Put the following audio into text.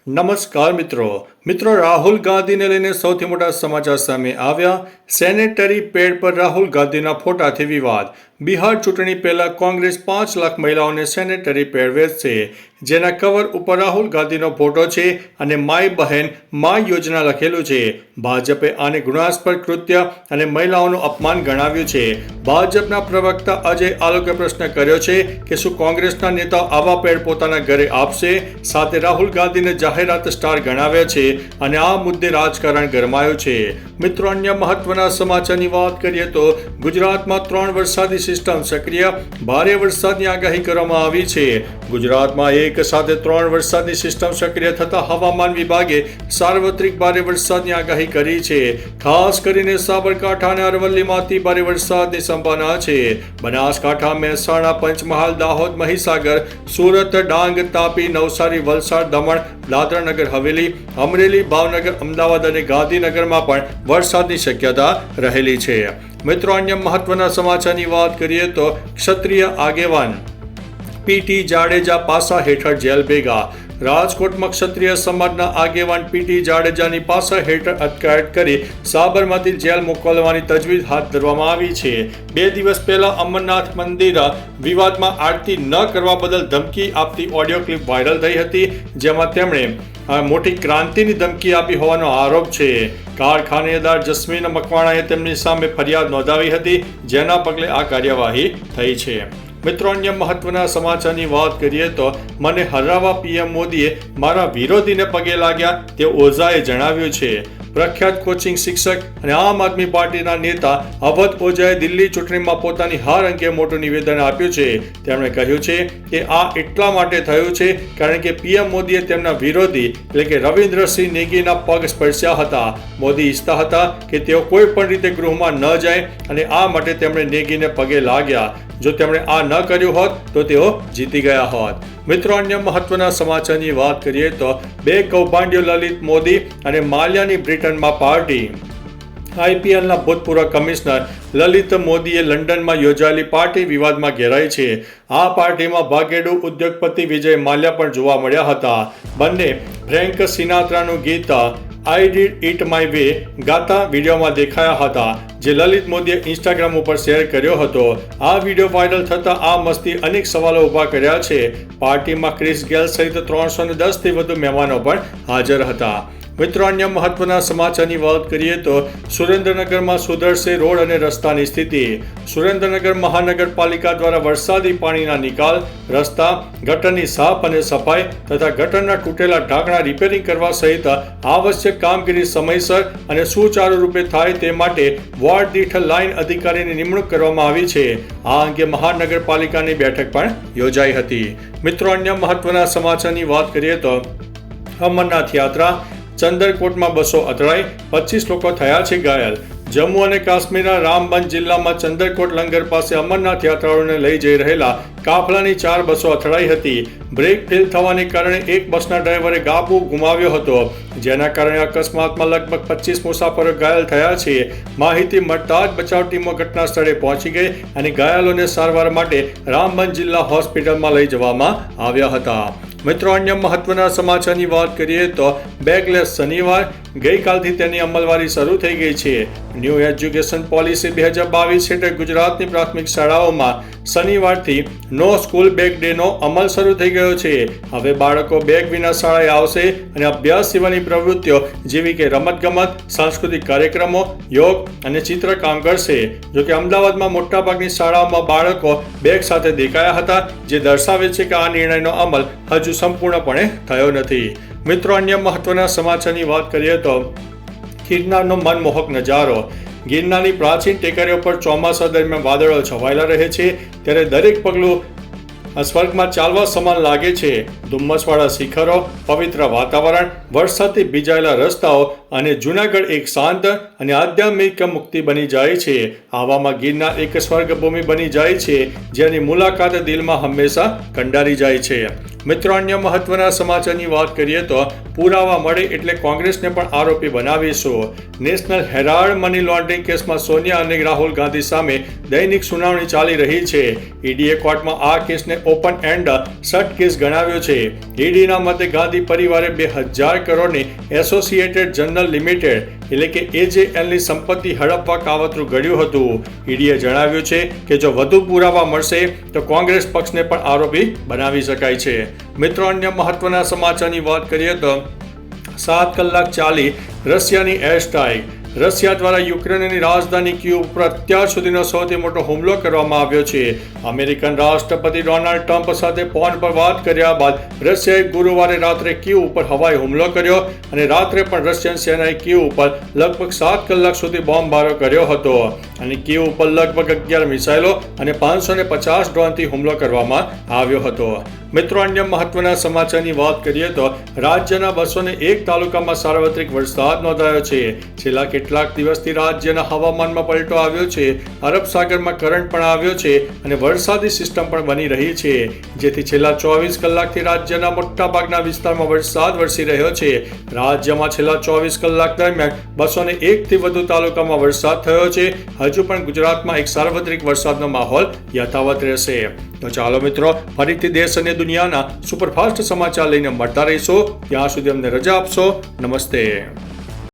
નમસ્કાર મિત્રો રાહુલ ગાંધીને લઈને સૌથી મોટા સમાચાર સામે આવ્યા. સેનેટરી પેડ પર રાહુલ ગાંધીના ફોટાથી વિવાદ. બિહાર ચૂંટણી પહેલા કોંગ્રેસ 5 લાખ મહિલાઓને સેનેટરી પેડ વેચશે, જેના કવર ઉપર રાહુલ ગાંધીનો ફોટો છે અને માય બહેન માય યોજના લખેલું છે. ભાજપે આને ઘૃણાસ્પદ કૃત્ય અને મહિલાઓનું અપમાન ગણાવ્યું છે. ભાજપના પ્રવક્તા અજય આલોકે પ્રશ્ન કર્યો છે કે શું કોંગ્રેસના નેતાઓ આવા પેડ પોતાના ઘરે આપશે. સાથે રાહુલ ગાંધીને જાહેરાત સ્ટાર ગણાવ્યા છે અને આ મુદ્દે રાજકારણ ગરમાયું છે. મિત્રો, અન્ય મહત્વના સમાચારની વાત કરીએ તો ગુજરાતમાં 3 વરસાદી સિસ્ટમ સક્રિય, ભારે વરસાદની આગાહી કરવામાં આવી છે. ગુજરાતમાં એક સાથે 3 વરસાદની સિસ્ટમ સક્રિય થતા હવામાન વિભાગે સાર્વત્રિક ભારે વરસાદની આગાહી કરી છે. ખાસ કરીને સાબરકાંઠા અને અરવલ્લીમાં અતિ ભારે વરસાદની સંભાવના છે. બનાસકાંઠા, મહેસાણા, પંચમહાલ, દાહોદ, મહીસાગર, સુરત, ડાંગ, તાપી, નવસારી, વલસાડ, દમણ, દાદરા નગર હવેલી, અમરેલી, ભાવનગર, અમદાવાદ અને ગાંધીનગરમાં પણ વરસાદની શક્યતા રહેલી છે. મિત્રો, અન્ય મહત્વના સમાચારની વાત કરીએ તો ક્ષત્રિય આગેવાન પીટી જાડેજા પાસા હેઠળ જેલ ભેગા. રાજકોટમાં ક્ષત્રિય સમાજના આગેવાન પીટી જાડેજાની પાસા હેઠળ અટકાયત કરી સાબરમતી જેલ મોકલવાની તજવીજ હાથ ધરવામાં આવી છે. 2 દિવસ પહેલા અમરનાથ મંદિર વિવાદમાં આરતી ન કરવા બદલ ધમકી આપતી ઓડિયો ક્લિપ વાયરલ થઈ હતી, જેમાં તેમણે મોટી ક્રાંતિની ધમકી આપી હોવાનો આરોપ છે. કારખાનેદાર જસ્મીન મકવાણાએ તેમની સામે ફરિયાદ નોંધાવી હતી, જેના પગલે આ કાર્યવાહી થઈ છે. મિત્રો, અન્ય મહત્વના સમાચારની વાત કરીએ તો મને હરાવવા પીએમ મોદીએ મારા વિરોધીને પગે લાગ્યા, તેવું ઓઝાએ જણાવ્યું છે. પ્રખ્યાત કોચિંગ શિક્ષક અને આમ આદમી પાર્ટીના નેતા અવધ ઓઝાએ દિલ્હી ચૂંટણીમાં પોતાની હાર અંગે મોટું નિવેદન આપ્યું છે. તેમણે કહ્યું છે કે આ એટલા માટે થયું છે કારણ કે પીએમ મોદીએ તેમના વિરોધી એટલે કે રવિન્દ્રસિંહ નેગીના પગ સ્પર્શ્યા હતા. મોદી ઈચ્છતા હતા કે તેઓ કોઈ પણ રીતે ગૃહમાં ન જાય અને આ માટે તેમણે નેગીને પગે લાગ્યા. જો તેમણે આ ન કર્યું હોત તો તેઓ જીતી ગયા હોત. મિત્રો, અન્ય મહત્વના સમાચારની વાત કરીએ તો 2 કૌભાંડીઓ લલિત મોદી અને માલ્યાની બ્રિટનમાં પાર્ટી. આઈપીએલના ભૂતપૂર્વ કમિશનર લલિત મોદીએ લંડનમાં યોજાયેલી પાર્ટી વિવાદમાં ઘેરાઈ છે. આ પાર્ટીમાં ભાગેડુ ઉદ્યોગપતિ વિજય માલ્યા પણ જોવા મળ્યા હતા. બંને ફ્રેન્ક સિનાત્રાનું ગીત I did it my way ગાતા વિડીયોમાં દેખાયા હતા, જે લલિત મોદીએ ઇન્સ્ટાગ્રામ ઉપર શેર કર્યો હતો. આ વિડીયો વાયરલ થતા આ મસ્તી અનેક સવાલો ઊભા કર્યા છે. પાર્ટીમાં ક્રિસ ગેલ સહિત 310 થી વધુ મહેમાનો પણ હાજર હતા. મિત્રો, અન્ય મહત્વના સમાચારની વાત કરીએ તો સુરેન્દ્રનગરમાં સુધરશે રોડ અને રસ્તાની સ્થિતિ. સુરેન્દ્રનગર મહાનગરપાલિકા દ્વારા વરસાદી પાણીના નિકાલ, રસ્તા, ગટરની સાફ અને સફાઈ તથા ગટરના તૂટેલા ઢાંકણા રિપેરિંગ કરવા સહિત આવશ્યક કામગીરી સમયસર અને સુચારુ રૂપે થાય તે માટે વોર્ડ દીઠ લાઇન અધિકારીની નિમણૂક કરવામાં આવી છે. આ અંગે મહાનગરપાલિકાની બેઠક પણ યોજાઈ હતી. મિત્રો, અન્ય મહત્વના સમાચારની વાત કરીએ તો અમરનાથ યાત્રા, ચંદરકોટમાં બસો અથડાઈ, 25 લોકો થયા છે ઘાયલ. જમ્મુ અને કાશ્મીરના રામબન જિલ્લામાં ચંદરકોટ લંગર પાસે અમરનાથ યાત્રાળુઓને લઈ જઈ રહેલા કાફલાની 4 બસો અથડાઈ હતી. બ્રેક ફેલ થવાને કારણે એક બસના ડ્રાઈવરે કાબુ ગુમાવ્યો હતો, જેના કારણે અકસ્માતમાં લગભગ 25 મુસાફરો ઘાયલ થયા છે. માહિતી મળતા જ બચાવ ટીમો ઘટના સ્થળે પહોંચી ગઈ અને ઘાયલોને સારવાર માટે રામબન જિલ્લા હોસ્પિટલમાં લઈ જવામાં આવ્યા હતા. મિત્રો, અન્ય મહત્વના સમાચારની વાત કરીએ તો બેકલેસ શનિવાર, ગઈકાલથી તેની અમલવારી શરૂ થઈ ગઈ છે. ન્યૂ એજ્યુકેશન પોલિસી 2022 હેઠળ ગુજરાતની પ્રાથમિક શાળાઓમાં શનિવારથી નો સ્કૂલ બેગ ડેનો અમલ શરૂ થઈ ગયો છે. હવે બાળકો બેગ વિના શાળાએ આવશે અને અભ્યાસ સિવાયની પ્રવૃત્તિઓ જેવી કે રમતગમત, સાંસ્કૃતિક કાર્યક્રમો, યોગ અને ચિત્રકામ કરશે. જોકે અમદાવાદમાં મોટાભાગની શાળાઓમાં બાળકો બેગ સાથે દેખાયા હતા, જે દર્શાવે છે કે આ નિર્ણયનો અમલ હજુ સંપૂર્ણપણે થયો નથી. મિત્રો, અન્ય મહત્વના સમાચારની વાત કરીએ તો ગિરનારનો મનમોહક નજારો. ગિરનારની પ્રાચીન ટેકરીઓ પર ચોમાસા દરમિયાન વાદળો છવાયેલા રહે છે, ત્યારે દરેક પગલું સ્વર્ગમાં ચાલવા સમાન લાગે છે. ધુમ્મસવાળા શિખરો, પવિત્ર વાતાવરણ, વરસાદથી ભીંજાયેલા રસ્તાઓ અને જૂનાગઢ એક શાંત અને આધ્યાત્મિક મુક્તિ બની જાય છે. આવામાં ગિરનાર એક સ્વર્ગભૂમિ બની જાય છે, જેની મુલાકાત દિલમાં હંમેશા કંડારી જાય છે. મિત્રો, અન્ય મહત્વના સમાચારની વાત કરીએ તો પુરાવા મળે એટલે કોંગ્રેસને પણ આરોપી બનાવીશું. નેશનલ હેરાલ્ડ મની લોન્ડરિંગ કેસમાં સોનિયા અને રાહુલ ગાંધી સામે દૈનિક સુનાવણી ચાલી રહી છે. ઈડીએ કોર્ટમાં આ કેસને ઓપન એન્ડ શટ કેસ ગણાવ્યો છે. ઈડીના મતે ગાંધી પરિવારે 2000 કરોડની એસોસિએટેડ જનરલ લિમિટેડ એટલે કે એજેએલની સંપત્તિ હડપવા કાવતરું ઘડ્યું હતું. ઈડીએ જણાવ્યું છે કે જો વધુ પુરાવા મળશે તો કોંગ્રેસ પક્ષને પણ આરોપી બનાવી શકાય છે. મિત્રો, અન્ય મહત્વના સમાચારની વાત કરીએ તો 7 કલાક ચાલી રશિયાની એર સ્ટ્રાઇક. રશિયા દ્વારા યુક્રેનની રાજધાની કીવ ઉપર અત્યાર સુધીનો સૌથી મોટો હુમલો કરવામાં આવ્યો છે. અમેરિકન રાષ્ટ્રપતિ ડોનાલ્ડ ટ્રમ્પ સાથે ફોન પર વાત કર્યા બાદ રશિયાએ ગુરુવારે રાત્રે કીવ ઉપર હવાઈ હુમલો કર્યો અને રાત્રે પણ રશિયન સેનાએ કીવ ઉપર લગભગ 7 કલાક સુધી બોમ્બમારો કર્યો હતો અને કીવ ઉપર લગભગ 11 મિસાઇલો અને 550 ડ્રોનથી હુમલો કરવામાં આવ્યો હતો. મિત્રો, અન્ય મહત્વના સમાચારની વાત કરીએ તો રાજ્યના 201 તાલુકામાં સાર્વત્રિક વરસાદ નોંધાયો છે. છેલ્લા કેટલાક દિવસથી રાજ્યના હવામાનમાં પલટો આવ્યો છે. અરબ સાગરમાં કરંટ પણ આવ્યો છે અને વરસાદી સિસ્ટમ પણ બની રહી છે, જેથી છેલ્લા 24 કલાકથી રાજ્યના મોટાભાગના વિસ્તારમાં વરસાદ વરસી રહ્યો છે. રાજ્યમાં છેલ્લા 24 કલાક દરમિયાન 201 થી વધુ તાલુકામાં વરસાદ થયો છે. હજુ પણ ગુજરાતમાં એક સાર્વત્રિક વરસાદનો માહોલ યથાવત રહેશે. તો ચાલો મિત્રો, ફરીથી દેશ અને દુનિયાના સુપરફાસ્ટ સમાચાર લઈને મળતા રહીશો. ત્યાં સુધી અમને રજા આપશો. નમસ્તે.